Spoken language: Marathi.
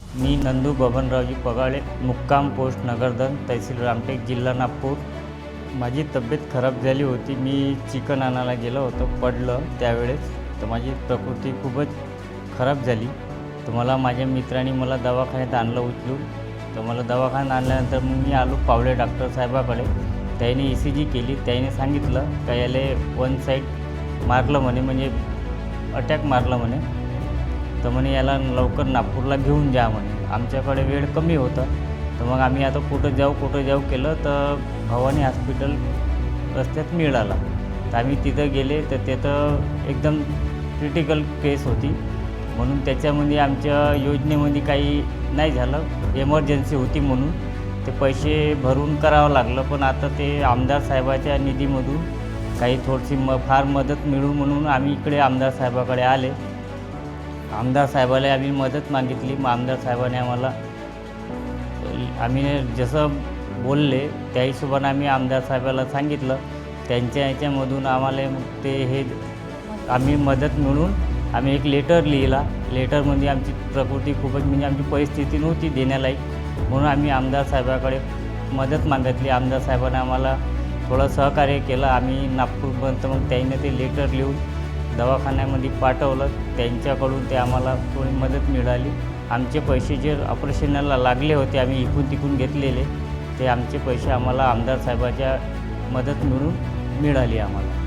मी नंदू बबनरावजी पगाळे, मुक्काम पोस्ट नगरधन, तहसील रामटेक, जिल्हा नागपूर. माझी तब्येत खराब झाली होती. मी चिकन आणायला गेलो होतो, पडलं त्यावेळेस. तर माझी प्रकृती खूपच खराब झाली. तर मला माझ्या मित्रांनी मला दवाखान्यात आणलं उचलून. तर मला दवाखान्यात आणल्यानंतर मग मी आलो पावले डॉक्टर साहेबाकडे. त्याने ECG केली. त्याने सांगितलं का याला वन साईड मारलं म्हणे, म्हणजे अटॅक मारला म्हणे. तर म्हणे याला लवकर नागपूरला घेऊन जा म्हणे. आमच्याकडे वेळ कमी होता. तर मग आम्ही आता कुठं जाऊ केलं तर भवानी हॉस्पिटल रस्त्यात मिळाला. तर आम्ही तिथं गेले तर तिथं एकदम क्रिटिकल केस होती, म्हणून त्याच्यामध्ये आमच्या योजनेमध्ये काही नाही झालं. एमर्जन्सी होती म्हणून ते पैसे भरून करावं लागलं. पण आता ते आमदार साहेबाच्या निधीमधून काही थोडीशी फार मदत मिळू म्हणून आम्ही इकडे आमदार साहेबाकडे आले. आमदार साहेबाला आम्ही मदत मागितली. मग आमदार साहेबाने आम्ही जसं बोलले त्या हिशोबाने आम्ही आमदार साहेबाला सांगितलं. त्यांच्या ह्याच्यामधून आम्हाला ते आम्ही मदत मिळून आम्ही एक लेटर लिहिला. लेटरमध्ये आमची प्रकृती खूपच, म्हणजे आमची परिस्थिती नव्हती देण्यालायक, म्हणून आम्ही आमदार साहेबाकडे मदत मागितली. आमदार साहेबांनी आम्हाला थोडं सहकार्य केलं. आम्ही नागपूरपर्यंत मग त्याने ते लेटर लिहून दवाखान्यामध्ये पाठवलं. त्यांच्याकडून ते आम्हाला थोडी मदत मिळाली. आमचे पैसे जे ऑपरेशनला लागले होते, आम्ही इकून तिकून घेतलेले, ते आमचे पैसे आम्हाला आमदार साहेबाच्या मदत मिळाली आम्हाला.